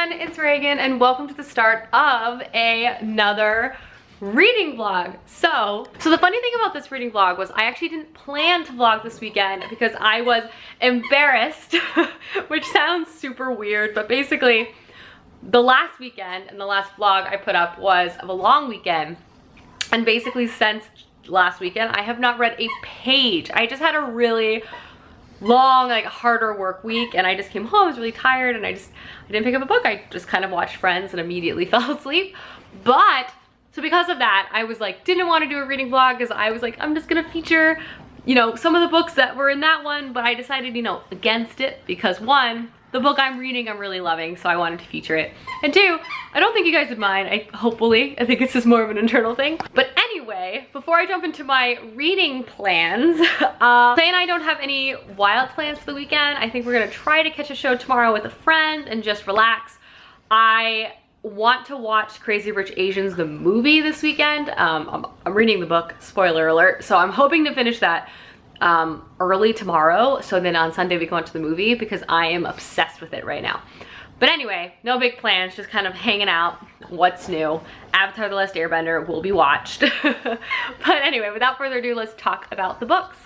everyone, it's Reagan and welcome to the start of another reading vlog. So the funny thing about this reading vlog was I actually didn't plan to vlog this weekend because I was embarrassed, which sounds super weird, but basically the last weekend and the last vlog I put up was of a long weekend, and basically since last weekend I have not read a page. I just had a really long, like, harder work week, and I just came home, I was really tired, and I didn't pick up a book. I just kind of watched Friends and immediately fell asleep. But so because of that, I was like, didn't want to do a reading vlog because I was like, I'm just gonna feature, you know, some of the books that were in that one, but I decided, you know, against it because one, the book I'm reading I'm really loving, so I wanted to feature it. And two, I don't think you guys would mind, hopefully. I think it's just more of an internal thing. But anyway, before I jump into my reading plans, Clay and I don't have any wild plans for the weekend. I think we're gonna try to catch a show tomorrow with a friend and just relax. I want to watch Crazy Rich Asians, the movie, this weekend. I'm reading the book, spoiler alert, so I'm hoping to finish that early tomorrow, so then on Sunday we can watch the movie because I am obsessed with it right now. But anyway, no big plans, just kind of hanging out. What's new? Avatar: The Last Airbender will be watched. But anyway, without further ado, let's talk about the books.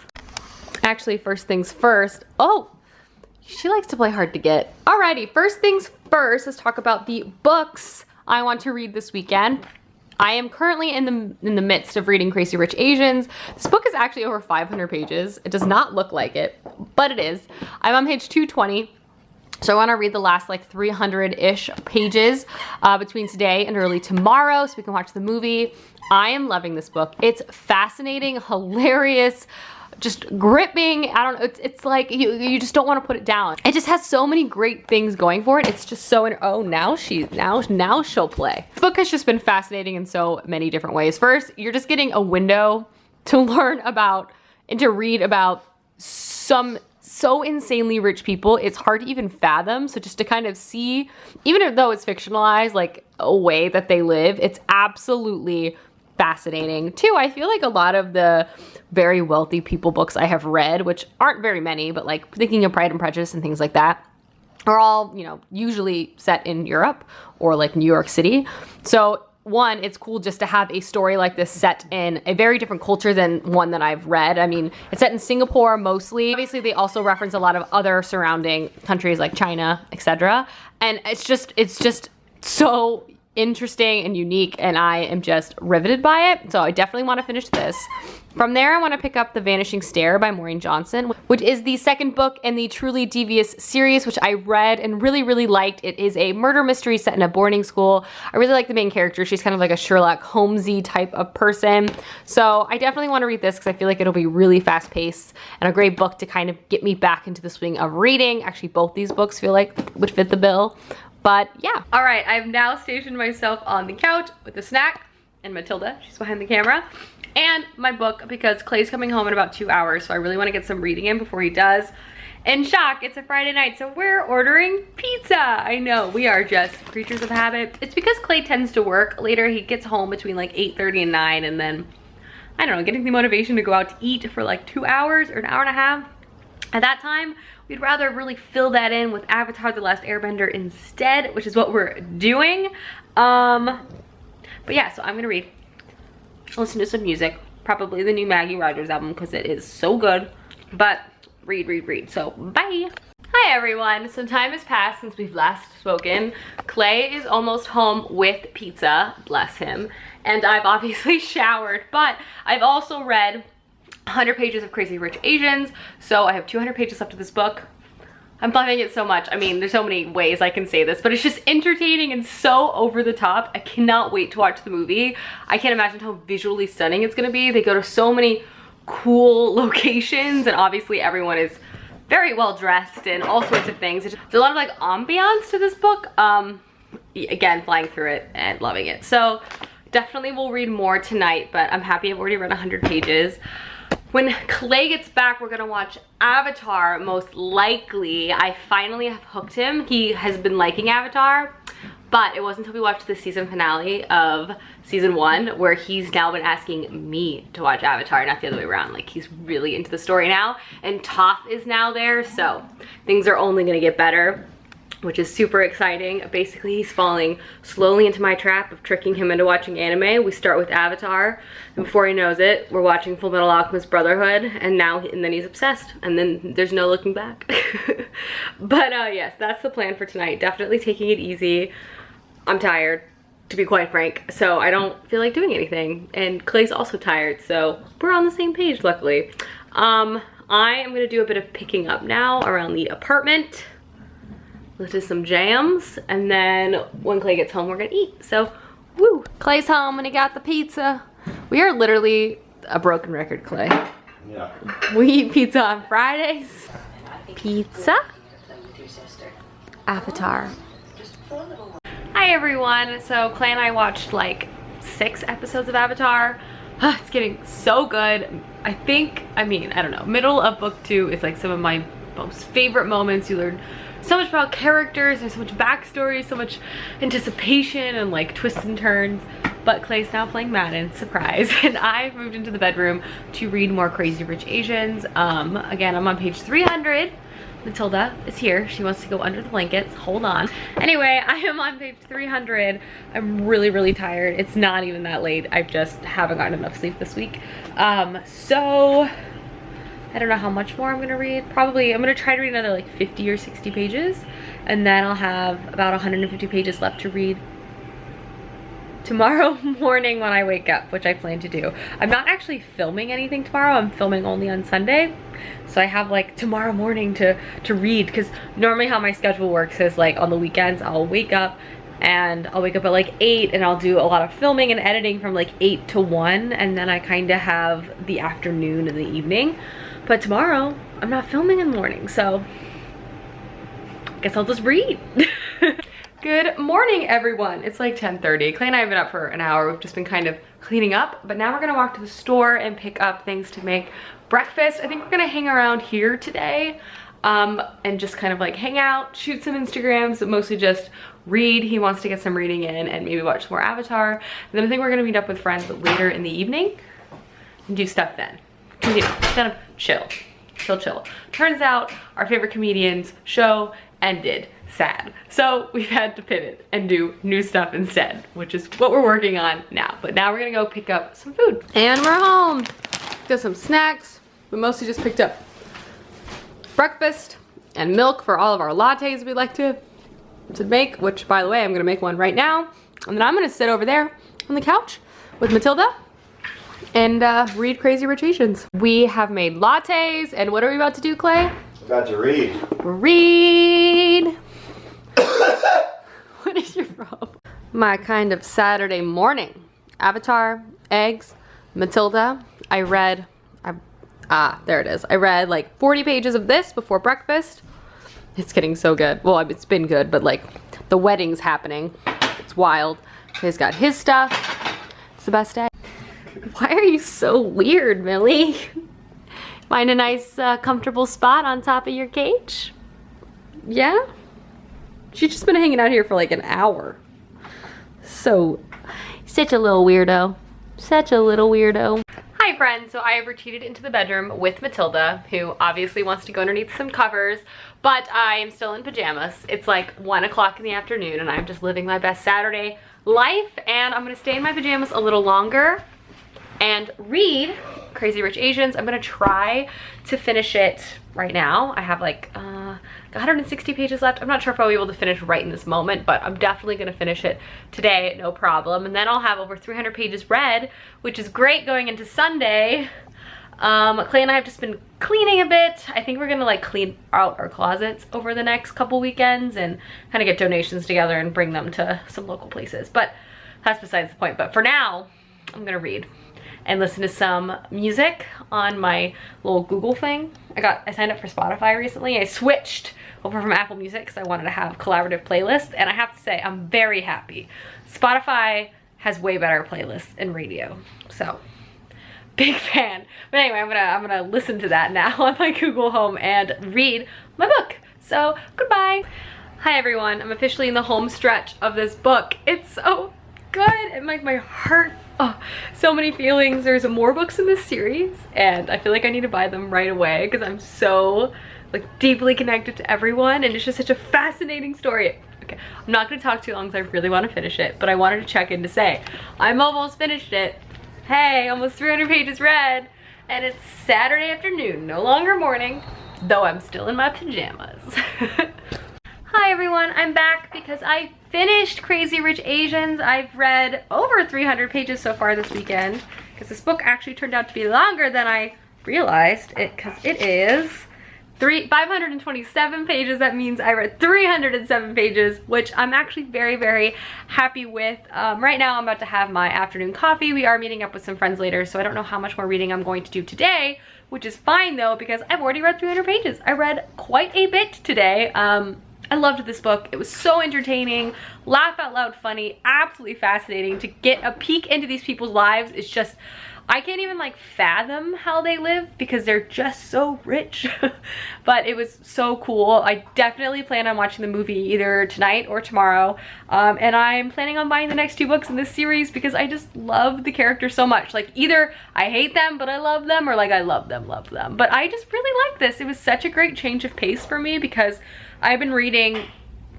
Actually, first things first. Oh, she likes to play hard to get. Alrighty, first things first, let's talk about the books I want to read this weekend. I am currently in the midst of reading Crazy Rich Asians. This book is actually over 500 pages. It does not look like it, but it is. I'm on page 220, so I want to read the last like 300-ish pages between today and early tomorrow so we can watch the movie. I am loving this book. It's fascinating, hilarious, just gripping. I don't know, it's like you just don't want to put it down. It just has so many great things going for it. It's just so, oh, now she'll play. This book has just been fascinating in so many different ways. First, you're just getting a window to learn about and to read about some so insanely rich people. It's hard to even fathom. So just to kind of see, even though it's fictionalized, like a way that they live, it's absolutely fascinating. Two, I feel like a lot of the very wealthy people books I have read, which aren't very many, but like thinking of Pride and Prejudice and things like that, are all, you know, usually set in Europe or like New York City. So one, it's cool just to have a story like this set in a very different culture than one that I've read. I mean, it's set in Singapore mostly. Obviously, they also reference a lot of other surrounding countries like China, etc. And it's just so interesting and unique, and I am just riveted by it. So I definitely want to finish this. From there, I want to pick up The Vanishing Stair by Maureen Johnson, which is the second book in the Truly Devious series, which I read and really liked. It is a murder mystery set in a boarding school. I really like the main character. She's kind of like a Sherlock Holmesy type of person. So I definitely want to read this because I feel like it'll be really fast paced and a great book to kind of get me back into the swing of reading. Actually, both these books feel like would fit the bill. But yeah. All right, I've now stationed myself on the couch with a snack and Matilda, she's behind the camera, and my book because Clay's coming home in about 2 hours, so I really want to get some reading in before he does. And shock, it's a Friday night, so we're ordering pizza. I know, we are just creatures of habit. It's because Clay tends to work later. He gets home between like 8:30 and 9, and then, I don't know, getting the motivation to go out to eat for like 2 hours or an hour and a half. At that time, we'd rather really fill that in with Avatar: The Last Airbender instead, which is what we're doing. But yeah, so I'm gonna read, listen to some music, probably the new Maggie Rogers album because it is so good, but read. So bye. Hi everyone, so time has passed since we've last spoken. Clay is almost home with pizza, bless him, and I've obviously showered, but I've also read 100 pages of Crazy Rich Asians, so I have 200 pages left of this book. I'm loving it so much. I mean, there's so many ways I can say this, but it's just entertaining and so over the top. I cannot wait to watch the movie. I can't imagine how visually stunning it's gonna be. They go to so many cool locations, and obviously everyone is very well dressed and all sorts of things. There's a lot of like ambiance to this book. Again, flying through it and loving it. So definitely will read more tonight, but I'm happy I've already read 100 pages. When Clay gets back, we're gonna watch Avatar, most likely. I finally have hooked him. He has been liking Avatar, but it wasn't until we watched the season finale of season 1 where he's now been asking me to watch Avatar, not the other way around. Like, he's really into the story now, and Toph is now there, so things are only gonna get better. which is super exciting. Basically, he's falling slowly into my trap of tricking him into watching anime. We start with Avatar, and before he knows it, we're watching Full Metal Alchemist Brotherhood, and then he's obsessed, and then there's no looking back. But yes, that's the plan for tonight. Definitely taking it easy. I'm tired, to be quite frank, so I don't feel like doing anything, and Clay's also tired, so we're on the same page, luckily. I am gonna do a bit of picking up now around the apartment. Let's do some jams, and then when Clay gets home, we're gonna eat. So, woo! Clay's home and he got the pizza. We are literally a broken record, Clay. Yeah. We eat pizza on Fridays. Pizza. Avatar. Hi everyone. So Clay and I watched like 6 episodes of Avatar. It's getting so good. I don't know. Middle of book 2 is like some of my most favorite moments. You learn so much about characters, there's so much backstory, so much anticipation and like twists and turns. But Clay's now playing Madden, surprise. And I've moved into the bedroom to read more Crazy Rich Asians. Again, I'm on page 300. Matilda is here. She wants to go under the blankets. Hold on. Anyway, I am on page 300. I'm really, really tired. It's not even that late. I just haven't gotten enough sleep this week. So I don't know how much more I'm gonna read. Probably, I'm gonna try to read another like 50 or 60 pages, and then I'll have about 150 pages left to read tomorrow morning when I wake up, which I plan to do. I'm not actually filming anything tomorrow. I'm filming only on Sunday. So I have like tomorrow morning to read, because normally how my schedule works is like on the weekends I'll wake up at like 8 and I'll do a lot of filming and editing from like 8 to 1, and then I kind of have the afternoon and the evening. But tomorrow I'm not filming in the morning, so I guess I'll just read. Good morning, everyone. It's like 10:30. Clay and I have been up for an hour. We've just been kind of cleaning up, but now we're gonna walk to the store and pick up things to make breakfast. I think we're gonna hang around here today and just kind of like hang out, shoot some Instagrams, but mostly just read. He wants to get some reading in and maybe watch more Avatar. And then I think we're gonna meet up with friends later in the evening and do stuff then. Cause you know, it's kind of chill. Turns out our favorite comedian's show ended. Sad. So we've had to pivot and do new stuff instead, which is what we're working on now. But now we're gonna go pick up some food. And we're home. Got some snacks. We mostly just picked up breakfast and milk for all of our lattes we'd like to make, which by the way, I'm gonna make one right now. And then I'm gonna sit over there on the couch with Matilda and read Crazy Rich Asians. We have made lattes, and what are we about to do, Clay? About to read. Read. What is your problem? My kind of Saturday morning. Avatar, eggs, Matilda. There it is. I read like 40 pages of this before breakfast. It's getting so good. Well, it's been good, but like the wedding's happening. It's wild. He's got his stuff. It's the best day. Why are you so weird, Millie? Find a nice, comfortable spot on top of your cage? Yeah? She's just been hanging out here for like an hour. So, such a little weirdo. Such a little weirdo. Hi friends, so I have retreated into the bedroom with Matilda, who obviously wants to go underneath some covers, but I am still in pajamas. It's like 1 o'clock in the afternoon and I'm just living my best Saturday life, and I'm gonna stay in my pajamas a little longer and read Crazy Rich Asians. I'm gonna try to finish it right now. I have like 160 pages left. I'm not sure if I'll be able to finish right in this moment, but I'm definitely gonna finish it today, no problem. And then I'll have over 300 pages read, which is great going into Sunday. Clay and I have just been cleaning a bit. I think we're gonna like clean out our closets over the next couple weekends and kind of get donations together and bring them to some local places. But that's besides the point. But for now, I'm gonna read and listen to some music on my little Google thing. I signed up for Spotify recently. I switched over from Apple Music because I wanted to have collaborative playlists, and I have to say I'm very happy. Spotify has way better playlists and radio, so big fan. But anyway, I'm gonna listen to that now on my Google Home and read my book. So goodbye. Hi everyone, I'm officially in the home stretch of this book. It's so good. It makes my heart, oh, so many feelings. There's more books in this series and I feel like I need to buy them right away because I'm so like deeply connected to everyone, and it's just such a fascinating story. Okay, I'm not gonna talk too long because I really want to finish it, but I wanted to check in to say I'm almost finished it. Hey, almost 300 pages read, and it's Saturday afternoon, no longer morning, though I'm still in my pajamas. Hi everyone, I'm back because I finished Crazy Rich Asians. I've read over 300 pages so far this weekend, because this book actually turned out to be longer than I realized it, because it is 527 pages. That means I read 307 pages, which I'm actually very, very happy with. Right now I'm about to have my afternoon coffee. We are meeting up with some friends later, so I don't know how much more reading I'm going to do today, which is fine though, because I've already read 300 pages. I read quite a bit today. I loved this book. It was so entertaining, laugh out loud funny, absolutely fascinating. To get a peek into these people's lives is just, I can't even like fathom how they live because they're just so rich. But it was so cool. I definitely plan on watching the movie either tonight or tomorrow. And I'm planning on buying the next 2 books in this series because I just love the characters so much. Like either I hate them but I love them, or like I love them. But I just really like this. It was such a great change of pace for me because I've been reading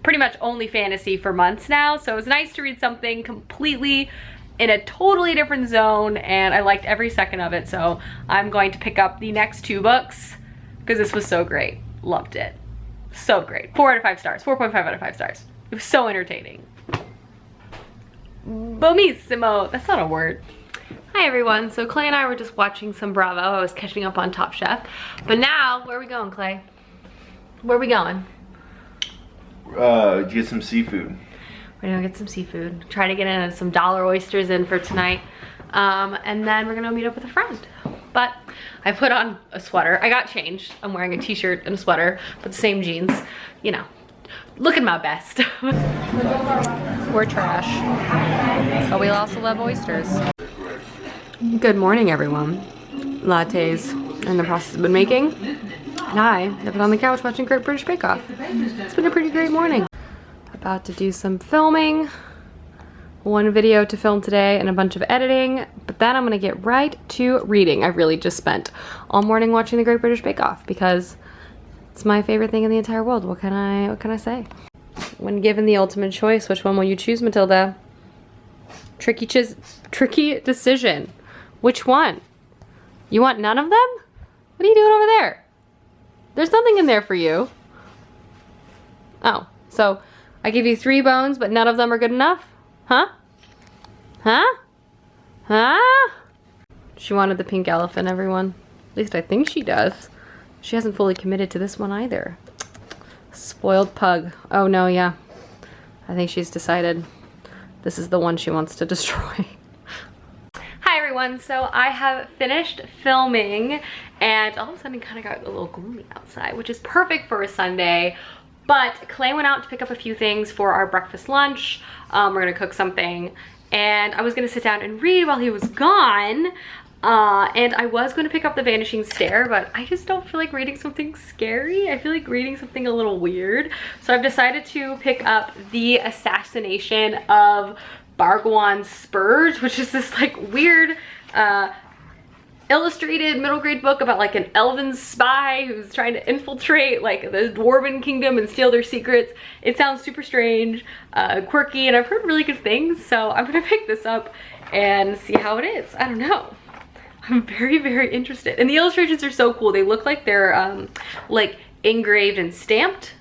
pretty much only fantasy for months now. So it was nice to read something completely in a totally different zone, and I liked every second of it. So I'm going to pick up the next 2 books because this was so great. Loved it. So great. 4 out of 5 stars. 4.5 out of 5 stars. It was so entertaining. Bomissimo. That's not a word. Hi everyone. So Clay and I were just watching some Bravo. I was catching up on Top Chef. But now, where are we going, Clay? Where are we going? Get some seafood. We're gonna get some seafood. Try to get in some dollar oysters in for tonight. And then we're gonna meet up with a friend. But I put on a sweater. I got changed. I'm wearing a t-shirt and a sweater, but the same jeans. You know, looking my best. We're trash. But we also love oysters. Good morning, everyone. Lattes in the process of been making. And I have been on the couch watching Great British Bake Off. It's been a pretty great morning. About to do some filming. 1 video to film today and a bunch of editing, but then I'm gonna get right to reading. I really just spent all morning watching the Great British Bake Off because it's my favorite thing in the entire world. What can I say? When given the ultimate choice, which one will you choose, Matilda? Tricky decision. Which one? You want none of them? What are you doing over there? There's nothing in there for you. Oh, so I give you 3 bones, but none of them are good enough? Huh? Huh? Huh? She wanted the pink elephant, everyone. At least I think she does. She hasn't fully committed to this one either. Spoiled pug. Oh no, yeah. I think she's decided this is the one she wants to destroy. Hi everyone, so I have finished filming and all of a sudden it kind of got a little gloomy outside, which is perfect for a Sunday. But Clay went out to pick up a few things for our breakfast lunch. We're gonna cook something, and I was gonna sit down and read while he was gone. And I was gonna pick up The Vanishing Stair, but I just don't feel like reading something scary. I feel like reading something a little weird. So I've decided to pick up The Assassination of Bargwan Spurge, which is this like weird illustrated middle grade book about like an elven spy who's trying to infiltrate like the dwarven kingdom and steal their secrets. It sounds super strange, quirky, and I've heard really good things, so I'm gonna pick this up and see how it is. I don't know. I'm very, very interested. And the illustrations are so cool. They look like they're like engraved and stamped,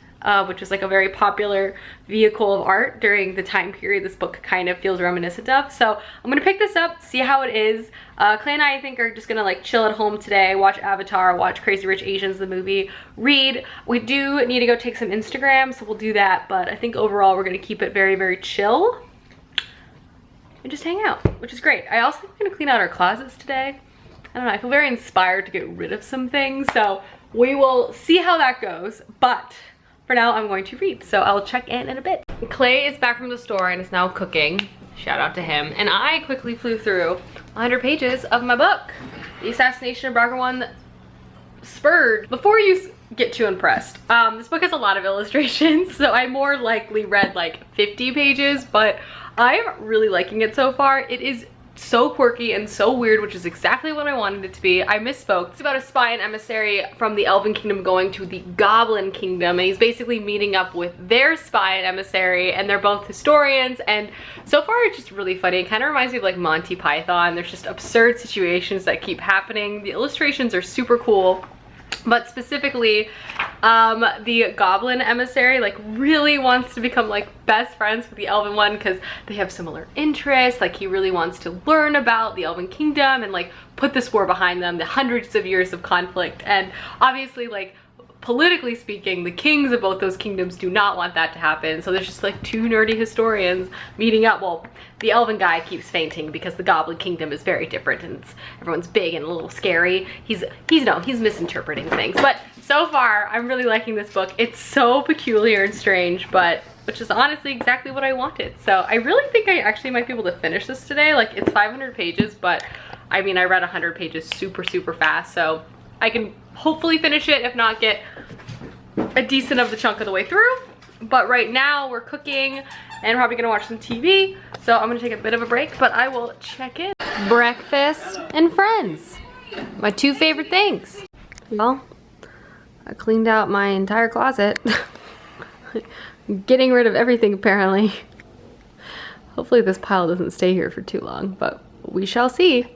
which is like a very popular vehicle of art during the time period this book kind of feels reminiscent of. So I'm gonna pick this up, see how it is. Clay and I think are just gonna like chill at home today, watch Avatar, watch Crazy Rich Asians, the movie, read. We do need to go take some Instagram, so we'll do that, but I think overall we're gonna keep it very, very chill and just hang out, which is great. I also think we're gonna clean out our closets today. I don't know, I feel very inspired to get rid of some things, so we will see how that goes, but for now I'm going to read, so I'll check in a bit. Clay is back from the store and is now cooking. Shout out to him. And I quickly flew through 100 pages of my book, The Assassination of Bargwan Spurge. Before you get too impressed, this book has a lot of illustrations, so I more likely read like 50 pages, but I'm really liking it so far. It is so quirky and so weird, which is exactly what I wanted it to be. I misspoke. It's about a spy and emissary from the Elven Kingdom going to the Goblin Kingdom, and he's basically meeting up with their spy and emissary, and they're both historians, and so far it's just really funny. It kind of reminds me of like Monty Python. There's just absurd situations that keep happening. The illustrations are super cool. But specifically, the Goblin emissary like really wants to become like best friends with the Elven one because they have similar interests. Like he really wants to learn about the Elven Kingdom and like put this war behind them, the hundreds of years of conflict. And obviously, like politically speaking, the kings of both those kingdoms do not want that to happen. So there's just like two nerdy historians meeting up. Well, the Elven guy keeps fainting because the Goblin Kingdom is very different and everyone's big and a little scary. He's misinterpreting things. But so far, I'm really liking this book. It's so peculiar and strange, but which is honestly exactly what I wanted. So I really think I actually might be able to finish this today. Like it's 500 pages, but I mean, I read 100 pages super fast. So I can hopefully finish it, if not get a decent of the chunk of the way through. But right now we're cooking and probably gonna watch some TV. So I'm gonna take a bit of a break, but I will check in. Breakfast and friends, my two favorite things. Well, I cleaned out my entire closet. Getting rid of everything apparently. Hopefully this pile doesn't stay here for too long, but we shall see.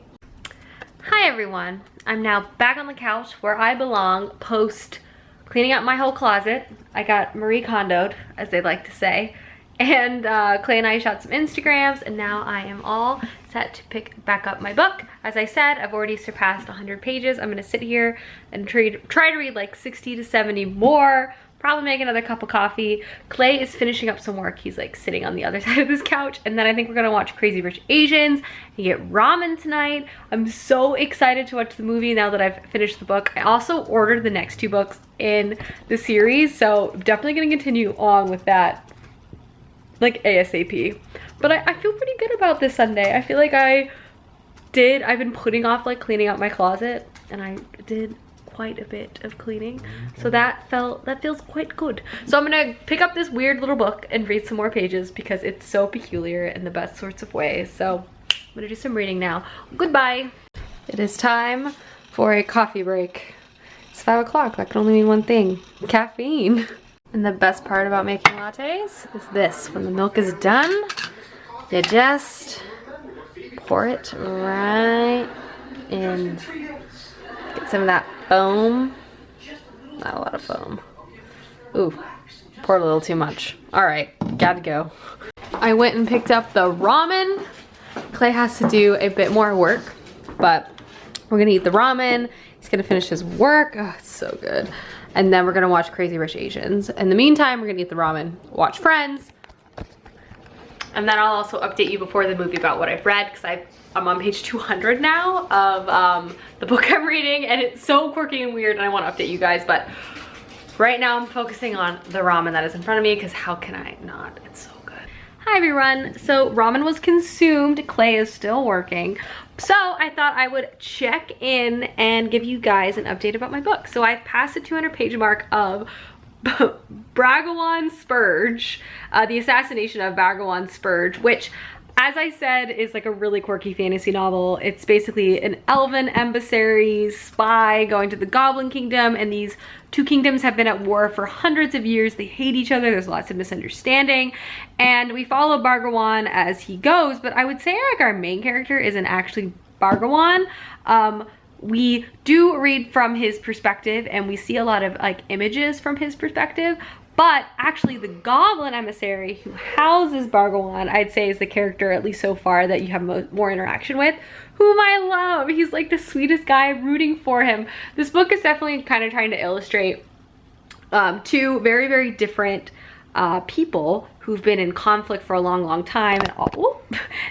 Hi everyone, I'm now back on the couch where I belong post cleaning out my whole closet. I got Marie Kondo'd, as they like to say, and Clay and I shot some Instagrams, and now I am all set to pick back up my book. As I said, I've already surpassed 100 pages. I'm gonna sit here and try to read like 60 to 70 more. Probably make another cup of coffee. Clay is finishing up some work. He's like sitting on the other side of this couch. And then I think we're gonna watch Crazy Rich Asians and get ramen tonight. I'm so excited to watch the movie now that I've finished the book. I also ordered the next 2 books in the series, so I'm definitely gonna continue on with that like ASAP. But I feel pretty good about this Sunday. I feel like I've been putting off like cleaning out my closet, and I did quite a bit of cleaning, so that feels quite good. So I'm gonna pick up this weird little book and read some more pages because it's so peculiar in the best sorts of ways. So I'm gonna do some reading now. Goodbye. It is time for a coffee break. It's 5 o'clock. That can only mean one thing: caffeine. And the best part about making lattes is this: when the milk is done, you just pour it right in. Get some of that foam. Not a lot of foam. Ooh, poured a little too much. All right, gotta go. I went and picked up the ramen. Clay has to do a bit more work, but we're gonna eat the ramen. He's gonna finish his work. Oh, it's so good. And then we're gonna watch Crazy Rich Asians. In the meantime, we're gonna eat the ramen, watch Friends, and then I'll also update you before the movie about what I've read, because I'm on page 200 now of the book I'm reading, and it's so quirky and weird, and I want to update you guys. But right now I'm focusing on the ramen that is in front of me, because how can I not? It's so good. Hi everyone. So ramen was consumed. Clay is still working. So I thought I would check in and give you guys an update about my book. So I've passed the 200 page mark of Bragawan Spurge, the assassination of Bragawan Spurge, which, as I said, is like a really quirky fantasy novel. It's basically an elven emissary spy going to the Goblin Kingdom, and these two kingdoms have been at war for hundreds of years. They hate each other. There's lots of misunderstanding, and we follow Bragawan as he goes. But I would say like our main character isn't actually Bragawan. We do read from his perspective, and we see a lot of like images from his perspective. But actually the Goblin emissary who houses Bragawan, I'd say, is the character, at least so far, that you have more interaction with, whom I love. He's like the sweetest guy, rooting for him. This book is definitely kind of trying to illustrate two very different people who've been in conflict for a long time,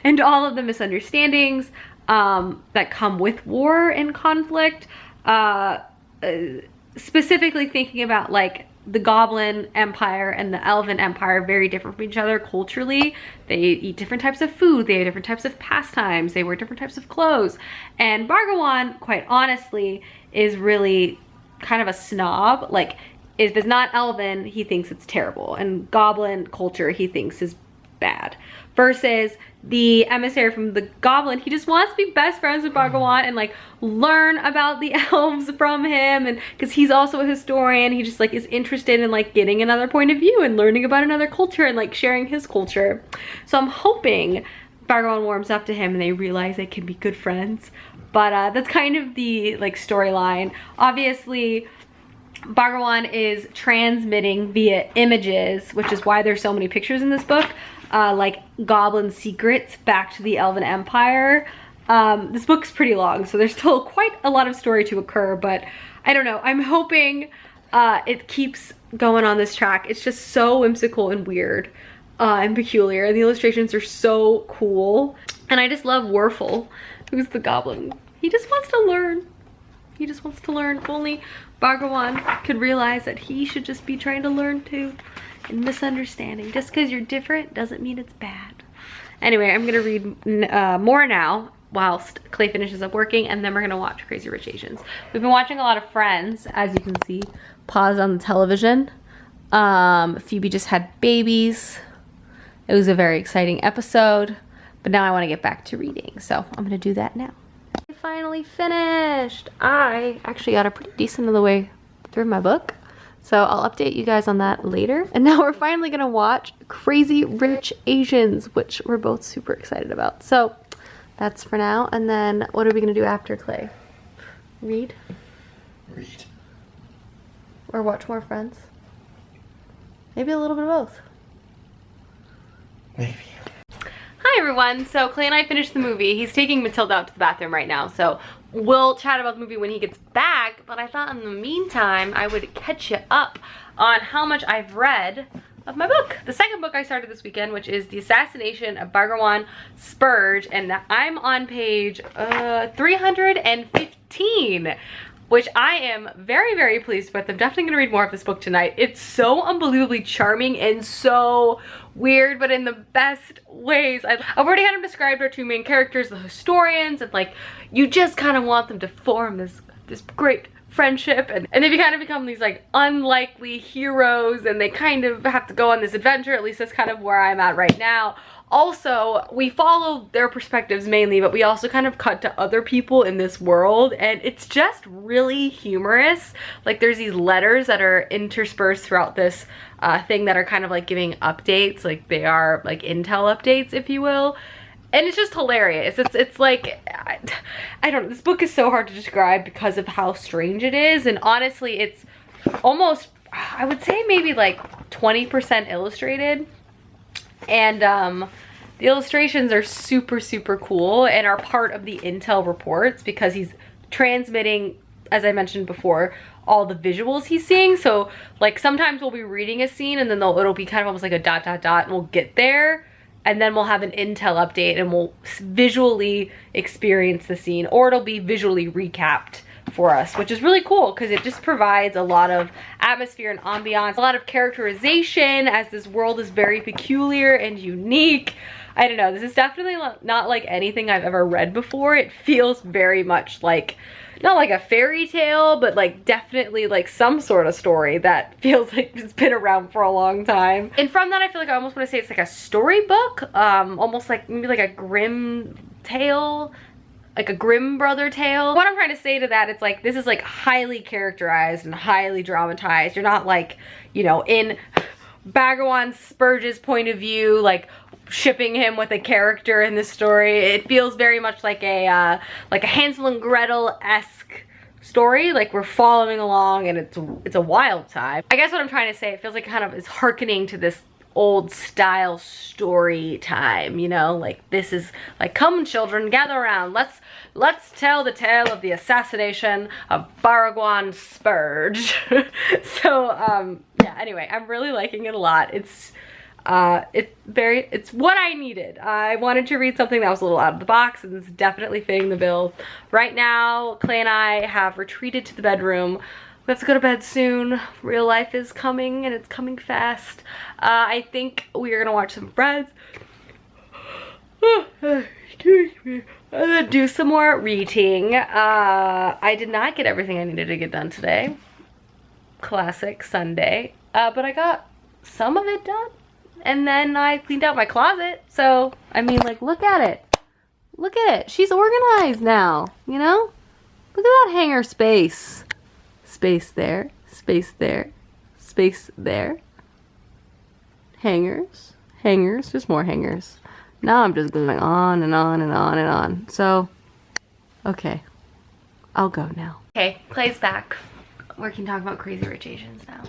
and all of the misunderstandings that come with war and conflict. Specifically thinking about like the Goblin Empire and the Elven Empire, very different from each other culturally. They eat different types of food, they have different types of pastimes, they wear different types of clothes. And Bragawan, quite honestly, is really kind of a snob. Like, if it's not Elven, he thinks it's terrible. And Goblin culture, he thinks is bad. Versus the emissary from the goblin, he just wants to be best friends with Bhagawan and like learn about the elves from him, and because he's also a historian, he just like is interested in like getting another point of view and learning about another culture and like sharing his culture. So I'm hoping Bhagawan warms up to him and they realize they can be good friends. But that's kind of the like storyline. Obviously, Bhagawan is transmitting via images, which is why there's so many pictures in this book, like goblin secrets back to the Elven Empire. This book's pretty long, so there's still quite a lot of story to occur, but I don't know. I'm hoping it keeps going on this track. It's just so whimsical and weird and peculiar. The illustrations are so cool. And I just love Werfel, who's the goblin. He just wants to learn. He just wants to learn. If only Bhagawan could realize that he should just be trying to learn too. And misunderstanding. Just because you're different doesn't mean it's bad. Anyway, I'm gonna read more now whilst Clay finishes up working, and then we're gonna watch Crazy Rich Asians. We've been watching a lot of Friends, as you can see, paused on the television. Phoebe just had babies. It was a very exciting episode, but now I want to get back to reading, so I'm gonna do that now. I finally finished. I actually got a pretty decent of the way through my book, so I'll update you guys on that later. And now we're finally gonna watch Crazy Rich Asians, which we're both super excited about. So that's for now, and then what are we gonna do after, Clay? Read? Read. Or watch more Friends? Maybe a little bit of both. Maybe. Hi everyone, so Clay and I finished the movie. He's taking Matilda out to the bathroom right now, so we'll chat about the movie when he gets back, but I thought in the meantime I would catch you up on how much I've read of my book. The second book I started this weekend, which is The Assassination of Bhagawan Spurge, and I'm on page 315. Which I am very, very pleased with. I'm definitely gonna read more of this book tonight. It's so unbelievably charming and so weird, but in the best ways. I've already kind of described our two main characters, the historians, and like, you just kind of want them to form this great friendship, and they kind of become these like unlikely heroes, and they kind of have to go on this adventure. At least that's kind of where I'm at right now. Also, we follow their perspectives mainly, but we also kind of cut to other people in this world, and it's just really humorous. Like, there's these letters that are interspersed throughout this thing that are kind of like giving updates, like they are like intel updates, if you will. And it's just hilarious. It's like, I don't know, this book is so hard to describe because of how strange it is, and honestly, it's almost, I would say maybe like 20% illustrated. And the illustrations are super, super cool and are part of the intel reports because he's transmitting, as I mentioned before, all the visuals he's seeing. So like sometimes we'll be reading a scene and then it'll be kind of almost like a dot, dot, dot, and we'll get there. And then we'll have an intel update and we'll visually experience the scene, or it'll be visually recapped for us, which is really cool because it just provides a lot of atmosphere and ambiance, a lot of characterization, as this world is very peculiar and unique. I don't know, this is definitely not like anything I've ever read before. It feels very much like, not like a fairy tale, but like definitely like some sort of story that feels like it's been around for a long time. And from that, I feel like I almost want to say it's like a storybook, almost like maybe like a grim tale, like a Grimm brother tale. What I'm trying to say to that, it's like, this is like highly characterized and highly dramatized. You're not like, you know, in Bhagawan Spurge's point of view, like shipping him with a character in this story. It feels very much like a Hansel and Gretel-esque story. Like, we're following along and it's a wild time. I guess what I'm trying to say, it feels like it kind of is hearkening to this old style story time, you know, like this is like, come children, gather around, let's tell the tale of the assassination of Bhagawan Spurge. So yeah, anyway, I'm really liking it a lot. It's what I needed. I wanted to read something that was a little out of the box, and it's definitely fitting the bill. Right now, Clay and I have retreated to the bedroom. We have to go to bed soon. Real life is coming, and it's coming fast. I think we are gonna watch some Friends. And then do some more reading. I did not get everything I needed to get done today. Classic Sunday. But I got some of it done. and then I cleaned out my closet. So, I mean, like, look at it. Look at it. She's organized now, you know? Look at that hanger space. Space there, space there, space there. Hangers, hangers, just more hangers. Now I'm just going on and on and on and on. So, okay, I'll go now. Okay, Clay's back. We can talk about Crazy Rich Asians now,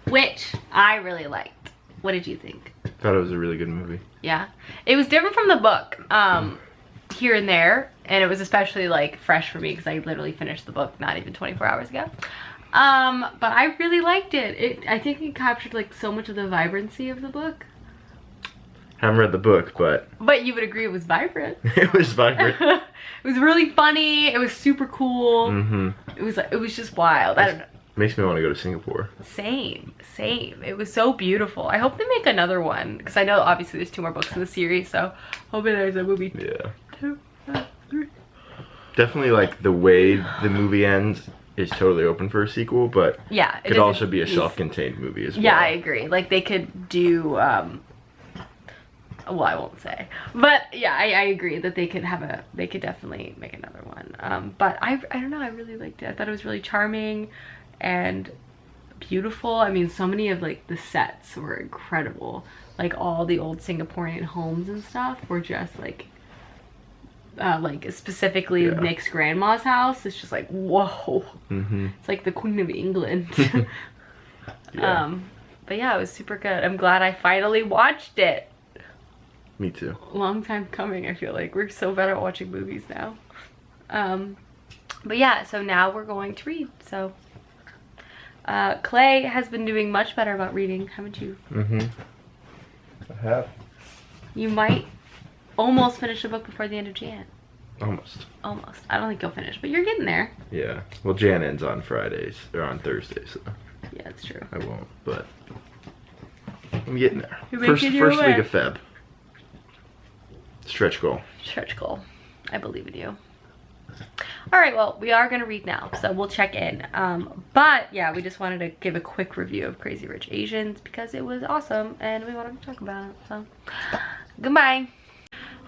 which I really liked. What did you think? I thought it was a really good movie. Yeah, it was different from the book here and there, and it was especially like fresh for me because I literally finished the book not even 24 hours ago. But I really liked it. I think it captured like so much of the vibrancy of the book. Haven't read the book, but you would agree it was vibrant. It was vibrant. It was really funny. It was super cool. It was just wild. I don't know. Makes me want to go to Singapore. Same. It was so beautiful. I hope they make another one because I know obviously there's 2 more books in the series, so hoping there's a movie. Yeah. 2, 3. Definitely, like the way the movie ends is totally open for a sequel, but yeah, it could also be a self-contained movie as well. Yeah, I agree. Like they could do well, I won't say, but yeah, I agree that they could definitely make another one. But I don't know, I really liked it. I thought it was really charming and beautiful. I mean, so many of like the sets were incredible. Like all the old Singaporean homes and stuff were just like specifically Nick's grandma's house. It's just like, whoa. It's like the Queen of England. Yeah. But yeah, it was super good. I'm glad I finally watched it. Me too. Long time coming, I feel like. We're so better at watching movies now. But yeah, so now we're going to read. So Clay has been doing much better about reading, haven't you? I have. You might almost finish the book before the end of Jan. Almost. I don't think you'll finish, but you're getting there. Yeah. Well, Jan ends on Fridays, or on Thursdays, so. Yeah, that's true. I won't, but I'm getting there. First week of Feb. Stretch goal. Stretch goal. I believe in you. All right, well, we are going to read now, so we'll check in. But yeah, we just wanted to give a quick review of Crazy Rich Asians because it was awesome and we wanted to talk about it. So, goodbye.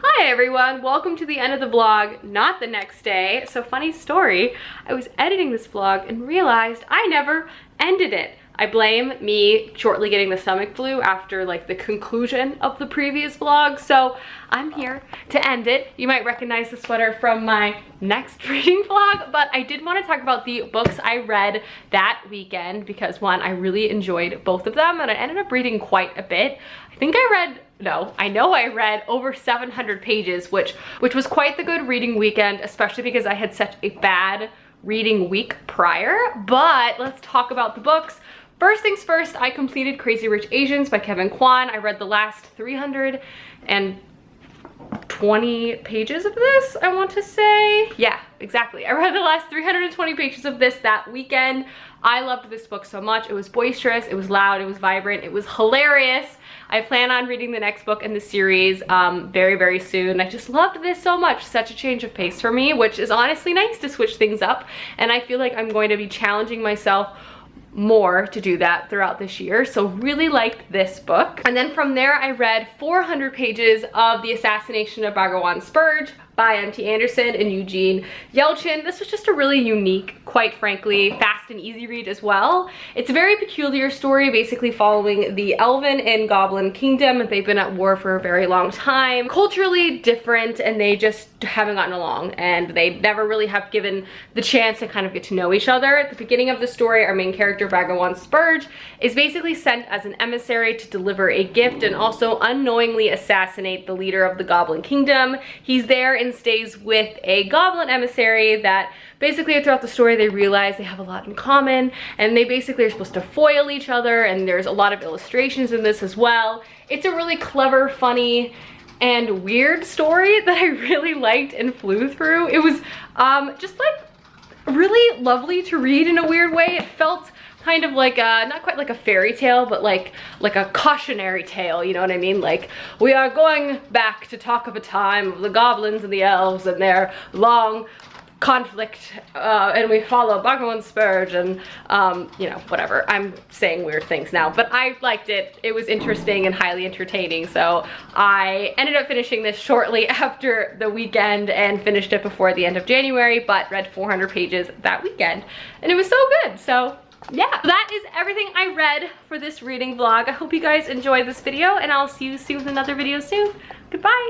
Hi everyone, welcome to the end of the vlog, not the next day. So funny story, I was editing this vlog and realized I never ended it. I blame me shortly getting the stomach flu after like the conclusion of the previous vlog. So I'm here to end it. You might recognize the sweater from my next reading vlog, but I did want to talk about the books I read that weekend because one, I really enjoyed both of them and I ended up reading quite a bit. I know I read over 700 pages, which was quite the good reading weekend, especially because I had such a bad reading week prior. But let's talk about the books. First things first, I completed Crazy Rich Asians by Kevin Kwan. I read the last 320 pages of this, I want to say. Yeah, exactly. I read the last 320 pages of this that weekend. I loved this book so much. It was boisterous, it was loud, it was vibrant, it was hilarious. I plan on reading the next book in the series very, very soon. I just loved this so much. Such a change of pace for me, which is honestly nice to switch things up. And I feel like I'm going to be challenging myself more to do that throughout this year. So really liked this book. And then from there, I read 400 pages of The Assassination of Bhagwan Spurge by M.T. Anderson and Eugene Yelchin. This was just a really unique, quite frankly, fast and easy read as well. It's a very peculiar story, basically following the Elven and Goblin Kingdom. They've been at war for a very long time, culturally different, and they just haven't gotten along, and they never really have given the chance to kind of get to know each other. At the beginning of the story, our main character, Bhagwan Spurge, is basically sent as an emissary to deliver a gift and also unknowingly assassinate the leader of the Goblin Kingdom. He's there and stays with a goblin emissary that basically throughout the story they realize they have a lot in common, and they basically are supposed to foil each other, and there's a lot of illustrations in this as well. It's a really clever, funny, and weird story that I really liked and flew through. It was just like really lovely to read in a weird way. It felt kind of like a, not quite like a fairy tale, but like a cautionary tale, you know what I mean? Like, we are going back to talk of a time of the goblins and the elves and their long conflict, and we follow Bucko and Spurge, and you know, whatever. I'm saying weird things now, but I liked it. It was interesting and highly entertaining, so I ended up finishing this shortly after the weekend and finished it before the end of January, but read 400 pages that weekend, and it was so good. So yeah, that is everything I read for this reading vlog. I hope you guys enjoyed this video, and I'll see you soon with another video soon. Goodbye.